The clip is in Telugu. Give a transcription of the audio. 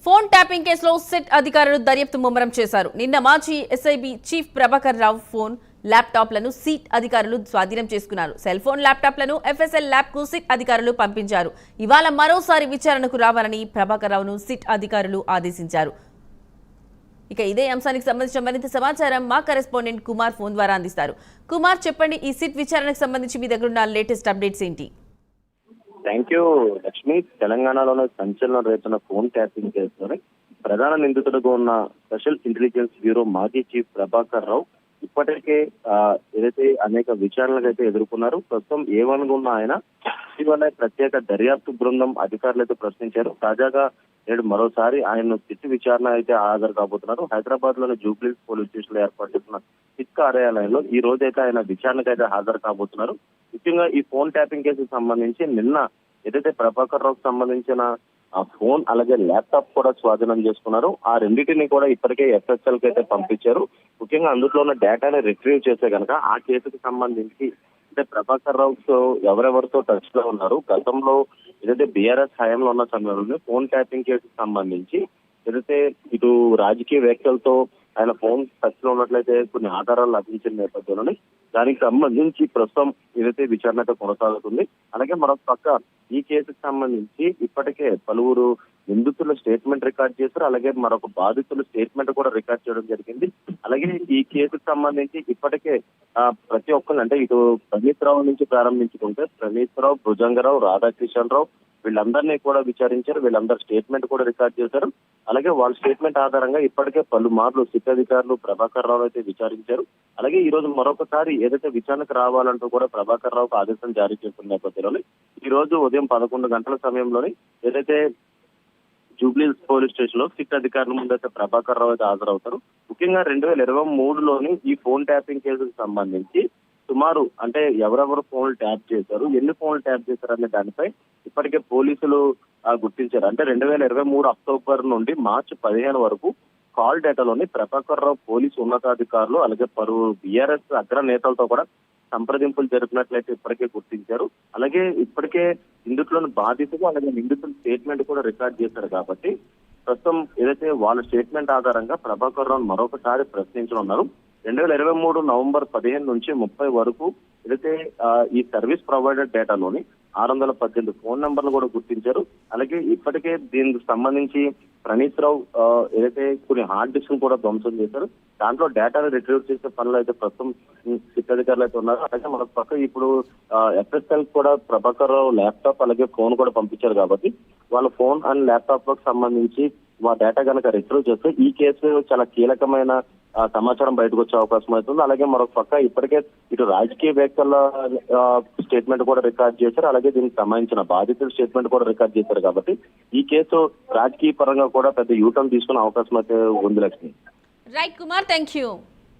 ఫోన్ ట్యాపింగ్ కేసులో సిట్ అధికారులు దర్యాప్తు ముమ్మరం చేశారు. నిన్న మాజీ SIB chief Prabhakar Rao phone, ల్యాప్టాప్లను SIT అధికారులు స్వాధీనం చేసుకున్నారు. సెల్ ఫోన్, ల్యాప్టాప్లను ఎఫ్ఎస్ఎల్ ల్యాబ్ కు సిట్ అధికారులు పంపించారు. ఇవాళ మరోసారి విచారణకు రావాలని ప్రభాకర్ రావును సిట్ అధికారులు ఆదేశించారు. ఇక ఇదే అంశానికి సంబంధించిన మరింత సమాచారం మా కరెస్పాండెంట్ కుమార్ ఫోన్ ద్వారా అందిస్తారు. కుమార్, చెప్పండి, ఈ సిట్ విచారణకు సంబంధించి మీ దగ్గర ఉన్న లేటెస్ట్ అప్డేట్స్ ఏంటి? Thank you Lakshmi. తెలంగాణలోని సంచలనం రేపుతున్న ఫోన్ ట్యాపింగ్ కేసులోని ప్రధాన నిందితుడుగా ఉన్న స్పెషల్ ఇంటెలిజెన్స్ బ్యూరో మాజీ చీఫ్ ప్రభాకర్ రావు ఇప్పటికే ఏదైతే అనేక విచారణలకు అయితే ఎదుర్కొన్నారు. ప్రస్తుతం ఏమనుగా ఉన్న ఆయన ఇటీవల ప్రత్యేక దర్యాప్తు బృందం అధికారులు అయితే ప్రశ్నించారు. తాజాగా నేడు మరోసారి ఆయన సిట్ విచారణ అయితే హాజరు కాబోతున్నారు. హైదరాబాద్ లోని జూబ్లీ పోలీస్ స్టేషన్ లో ఏర్పాటు చేసిన సిట్ కార్యాలయంలో ఈ రోజు అయితే ఆయన విచారణకు అయితే హాజరు కాబోతున్నారు. ముఖ్యంగా ఈ ఫోన్ ట్యాపింగ్ కేసుకు సంబంధించి నిన్న ఏదైతే ప్రభాకర్ రావుకు సంబంధించిన ఫోన్ అలాగే ల్యాప్టాప్ కూడా స్వాధీనం చేసుకున్నారు. ఆ రెండింటిని కూడా ఇప్పటికే ఎఫ్ఎస్ఎల్ కి అయితే పంపించారు. ముఖ్యంగా అందులో ఉన్న డేటాని రిట్రీవ్ చేస్తే కనుక ఆ కేసుకు సంబంధించి అంటే ప్రభాకర్ రావు ఎవరెవరితో టచ్ లో ఉన్నారు, గతంలో ఏదైతే బీఆర్ఎస్ హయాంలో ఉన్న సమయంలో ఫోన్ ట్యాపింగ్ కేసుకు సంబంధించి ఏదైతే ఇటు రాజకీయ వ్యాఖ్యలతో ఆయన ఫోన్ టచ్ లో ఉన్నట్లయితే కొన్ని ఆధారాలు లభించిన నేపథ్యంలోనే దానికి సంబంధించి ప్రస్తుతం ఏదైతే విచారణ కొనసాగుతుంది. అలాగే మరొక పక్క ఈ కేసుకు సంబంధించి ఇప్పటికే పలువురు నిందితుల స్టేట్మెంట్ రికార్డ్ చేశారు. అలాగే మరొక బాధితుల స్టేట్మెంట్ కూడా రికార్డ్ చేయడం జరిగింది. అలాగే ఈ కేసుకు సంబంధించి ఇప్పటికే ప్రతి ఒక్కరు అంటే ఇటు ప్రణీత్ రావు నుంచి ప్రారంభించుకుంటే ప్రణీత్ రావు, భుజంగరావు, రాధాకిషన్ రావు వీళ్ళందరినీ కూడా విచారించారు. వీళ్ళందరూ స్టేట్మెంట్ కూడా రికార్డ్ చేశారు. అలాగే వాళ్ళ స్టేట్మెంట్ ఆధారంగా ఇప్పటికే పలుమార్లు సిట్ అధికారులు ప్రభాకర్ రావు అయితే విచారించారు. అలాగే ఈ రోజు మరొకసారి ఏదైతే విచారణకు రావాలంటూ కూడా ప్రభాకర్ రావుకు ఆదేశం జారీ చేస్తున్న నేపథ్యంలో ఈ రోజు ఉదయం 11 గంటల సమయంలోని ఏదైతే జూబ్లీ పోలీస్ స్టేషన్ లో సిట్ అధికారుల ముందైతే ప్రభాకర్ రావు అయితే హాజరవుతారు. ముఖ్యంగా 2023లోని ఈ ఫోన్ ట్యాపింగ్ కేసుకు సంబంధించి సుమారు అంటే ఎవరెవరు ఫోన్లు ట్యాప్ చేశారు, ఎన్ని ఫోన్లు ట్యాప్ చేశారు అనే దానిపై ఇప్పటికే పోలీసులు గుర్తించారు. అంటే 2023 అక్టోబర్ నుండి మార్చి 15 వరకు కాల్ డేటాలోని ప్రభాకర్ రావు పోలీసు ఉన్నతాధికారులు అలాగే పలువురు బీఆర్ఎస్ అగ్ర నేతలతో కూడా సంప్రదింపులు జరిపినట్లయితే ఇప్పటికే గుర్తించారు. అలాగే ఇప్పటికే నిందితులను బాధితులు అలాగే నిందితుల స్టేట్మెంట్ కూడా రికార్డ్ చేశారు. కాబట్టి ప్రస్తుతం ఏదైతే వాళ్ళ స్టేట్మెంట్ ఆధారంగా ప్రభాకర్ రావు మరొకసారి ప్రశ్నించనున్నారు. 2023 నవంబర్ 15 నుంచి 30 వరకు ఏదైతే ఈ సర్వీస్ ప్రొవైడర్ డేటాలోని 618 ఫోన్ నెంబర్లు కూడా గుర్తించారు. అలాగే ఇప్పటికే దీనికి సంబంధించి ప్రణీత్ రావు ఏదైతే కొన్ని హార్డ్ డిస్క్ కూడా ధ్వంసం చేశారు. దాంట్లో డేటాను రిట్రీవ్ చేసే పనులు అయితే ప్రస్తుతం సిట్ అధికారులు అయితే ఉన్నారు. అలాగే మన పక్క ఇప్పుడు ఎఫ్ఎస్ఎల్ కూడా ప్రభాకర్ రావు ల్యాప్టాప్ అలాగే ఫోన్ కూడా పంపించారు. కాబట్టి వాళ్ళ ఫోన్ అండ్ ల్యాప్టాప్ లకు సంబంధించి మా డేటా కనుక రిట్రీవ్ చేస్తే ఈ కేసు చాలా కీలకమైన సమాచారం బయటకు వచ్చే అవకాశం అవుతుంది. అలాగే మరొక పక్క ఇప్పటికే ఇటు రాజకీయ వ్యక్తుల స్టేట్మెంట్ కూడా రికార్డ్ చేశారు. అలాగే దీనికి సంబంధించిన బాధితుల స్టేట్మెంట్ కూడా రికార్డ్ చేశారు. కాబట్టి ఈ కేసు రాజకీయ పరంగా కూడా పెద్ద యూటర్న్ తీసుకునే అవకాశం అయితే ఉంది Lakshmi. Right Kumar, thank you.